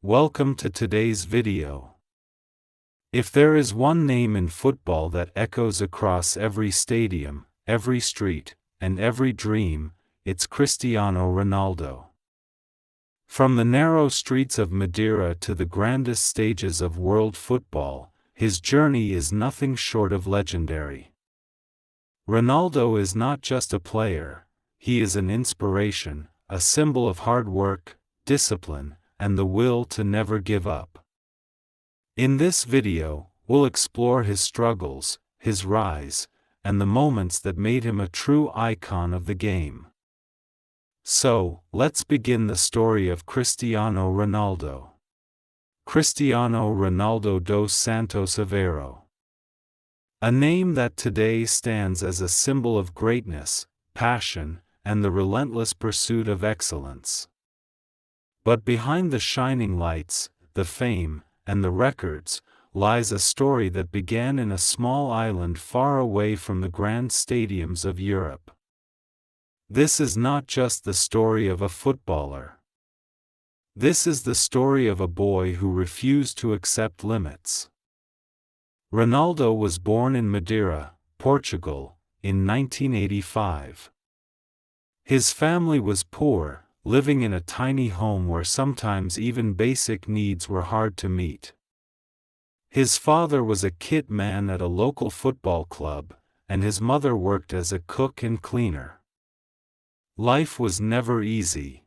Welcome to today's video. If there is one name in football that echoes across every stadium, every street, and every dream, it's Cristiano Ronaldo. From the narrow streets of Madeira to the grandest stages of world football, his journey is nothing short of legendary. Ronaldo is not just a player, he is an inspiration, a symbol of hard work, discipline, and the will to never give up. In this video, we'll explore his struggles, his rise, and the moments that made him a true icon of the game. So, let's begin the story of Cristiano Ronaldo. Cristiano Ronaldo dos Santos Aveiro. A name that today stands as a symbol of greatness, passion, and the relentless pursuit of excellence. But behind the shining lights, the fame, and the records, lies a story that began in a small island far away from the grand stadiums of Europe. This is not just the story of a footballer. This is the story of a boy who refused to accept limits. Ronaldo was born in Madeira, Portugal, in 1985. His family was poor, living in a tiny home where sometimes even basic needs were hard to meet. His father was a kit man at a local football club, and his mother worked as a cook and cleaner. Life was never easy.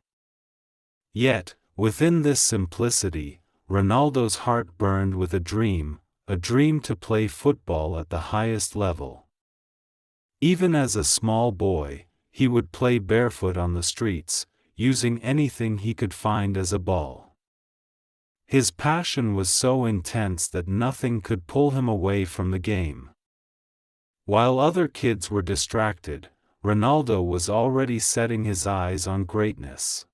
Yet, within this simplicity, Ronaldo's heart burned with a dream to play football at the highest level. Even as a small boy, he would play barefoot on the streets, using anything he could find as a ball. His passion was so intense that nothing could pull him away from the game. While other kids were distracted, Ronaldo was already setting his eyes on greatness.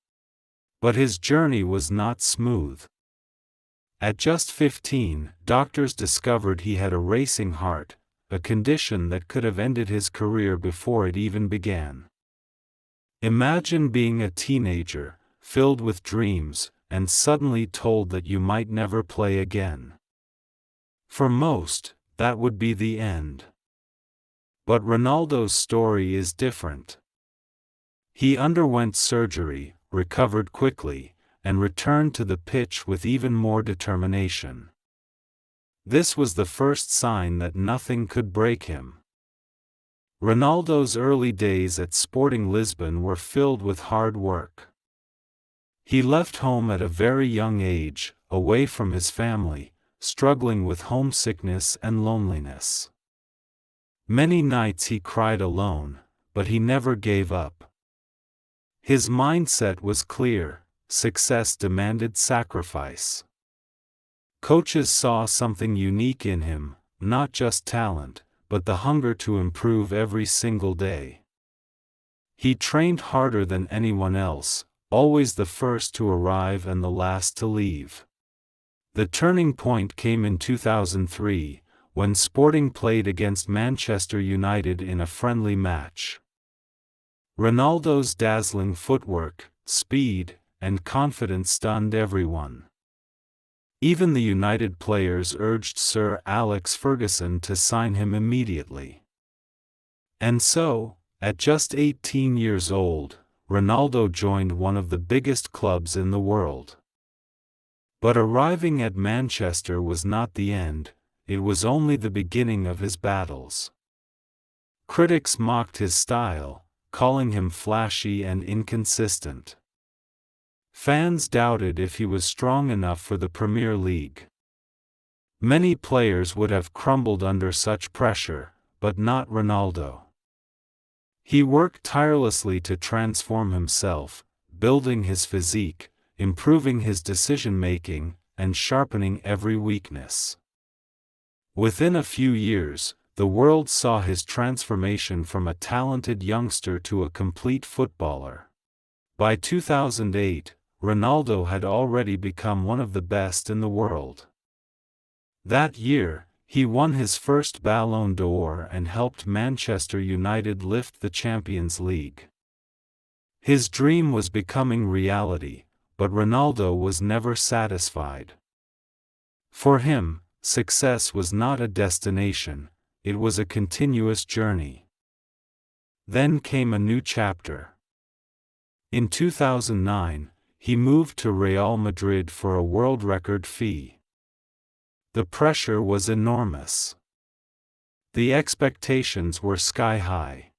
But his journey was not smooth. At just 15, doctors discovered he had a racing heart, a condition that could have ended his career before it even began. Imagine being a teenager, filled with dreams, and suddenly told that you might never play again. For most, that would be the end. But Ronaldo's story is different. He underwent surgery, recovered quickly, and returned to the pitch with even more determination. This was the first sign that nothing could break him. Ronaldo's early days at Sporting Lisbon were filled with hard work. He left home at a very young age, away from his family, struggling with homesickness and loneliness. Many nights he cried alone, but he never gave up. His mindset was clear: success demanded sacrifice. Coaches saw something unique in him, not just talent, but the hunger to improve every single day. He trained harder than anyone else, always the first to arrive and the last to leave. The turning point came in 2003, when Sporting played against Manchester United in a friendly match. Ronaldo's dazzling footwork, speed, and confidence stunned everyone. Even the United players urged Sir Alex Ferguson to sign him immediately. And so, at just 18 years old, Ronaldo joined one of the biggest clubs in the world. But arriving at Manchester was not the end, it was only the beginning of his battles. Critics mocked his style, calling him flashy and inconsistent. Fans doubted if he was strong enough for the Premier League. Many players would have crumbled under such pressure, but not Ronaldo. He worked tirelessly to transform himself, building his physique, improving his decision-making, and sharpening every weakness. Within a few years, the world saw his transformation from a talented youngster to a complete footballer. By 2008, Ronaldo had already become one of the best in the world. That year, he won his first Ballon d'Or and helped Manchester United lift the Champions League. His dream was becoming reality, but Ronaldo was never satisfied. For him, success was not a destination, it was a continuous journey. Then came a new chapter. In 2009, he moved to Real Madrid for a world record fee. The pressure was enormous. The expectations were sky high.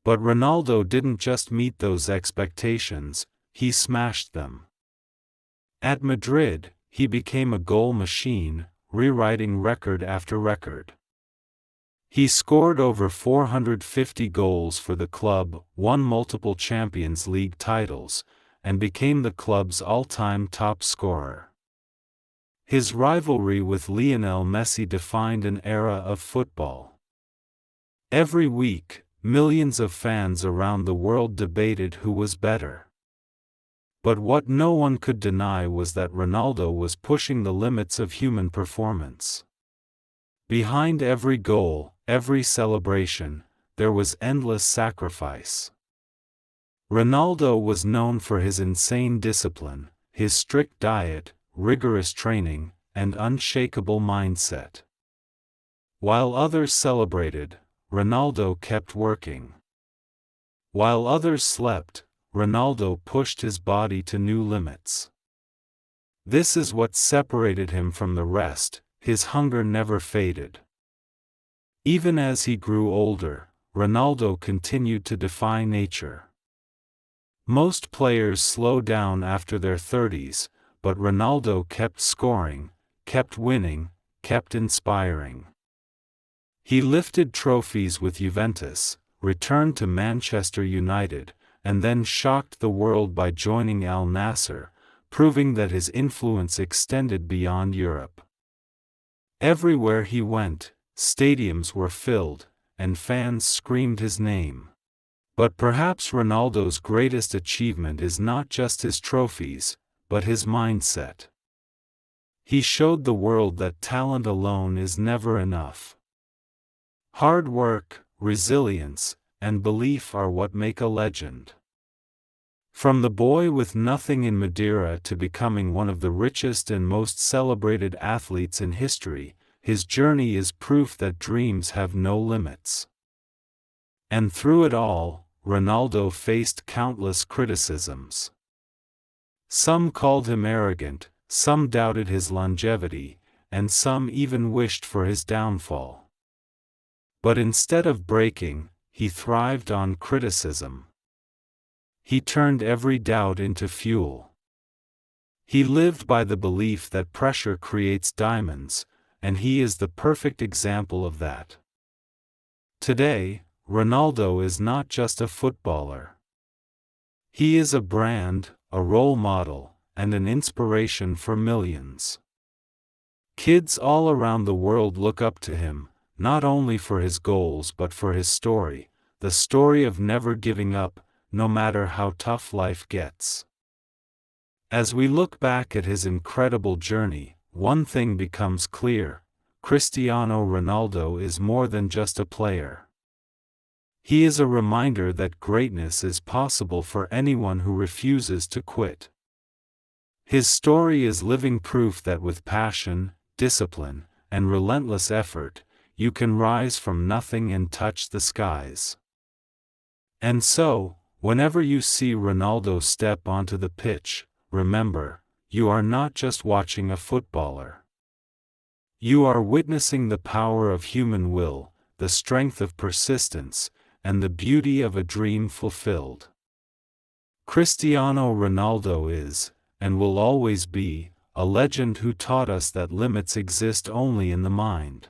But Ronaldo didn't just meet those expectations, he smashed them. At Madrid, he became a goal machine, rewriting record after record. He scored over 450 goals for the club, won multiple Champions League titles, and became the club's all-time top scorer. His rivalry with Lionel Messi defined an era of football. Every week, millions of fans around the world debated who was better. But what no one could deny was that Ronaldo was pushing the limits of human performance. Behind every goal, every celebration, there was endless sacrifice. Ronaldo was known for his insane discipline, his strict diet, rigorous training, and unshakable mindset. While others celebrated, Ronaldo kept working. While others slept, Ronaldo pushed his body to new limits. This is what separated him from the rest, his hunger never faded. Even as he grew older, Ronaldo continued to defy nature. Most players slow down after their 30s, but Ronaldo kept scoring, kept winning, kept inspiring. He lifted trophies with Juventus, returned to Manchester United, and then shocked the world by joining Al Nassr, proving that his influence extended beyond Europe. Everywhere he went, stadiums were filled, and fans screamed his name. But perhaps Ronaldo's greatest achievement is not just his trophies, but his mindset. He showed the world that talent alone is never enough. Hard work, resilience, and belief are what make a legend. From the boy with nothing in Madeira to becoming one of the richest and most celebrated athletes in history, his journey is proof that dreams have no limits. And through it all, Ronaldo faced countless criticisms. Some called him arrogant, some doubted his longevity, and some even wished for his downfall. But instead of breaking, he thrived on criticism. He turned every doubt into fuel. He lived by the belief that pressure creates diamonds, and he is the perfect example of that. Today, Ronaldo is not just a footballer. He is a brand, a role model, and an inspiration for millions. Kids all around the world look up to him, not only for his goals but for his story, the story of never giving up, no matter how tough life gets. As we look back at his incredible journey, one thing becomes clear: Cristiano Ronaldo is more than just a player. He is a reminder that greatness is possible for anyone who refuses to quit. His story is living proof that with passion, discipline, and relentless effort, you can rise from nothing and touch the skies. And so, whenever you see Ronaldo step onto the pitch, remember, you are not just watching a footballer. You are witnessing the power of human will, the strength of persistence, and the beauty of a dream fulfilled. Cristiano Ronaldo is, and will always be, a legend who taught us that limits exist only in the mind.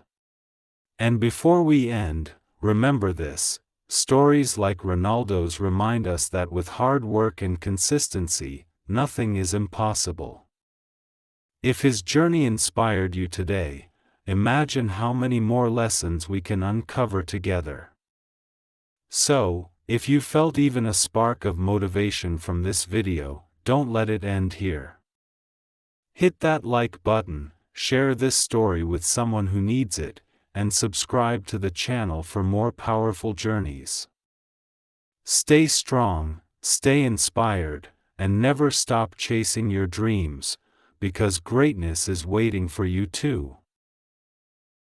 And before we end, remember this: stories like Ronaldo's remind us that with hard work and consistency, nothing is impossible. If his journey inspired you today, imagine how many more lessons we can uncover together. So, if you felt even a spark of motivation from this video, don't let it end here. Hit that like button, share this story with someone who needs it, and subscribe to the channel for more powerful journeys. Stay strong, stay inspired, and never stop chasing your dreams, because greatness is waiting for you too.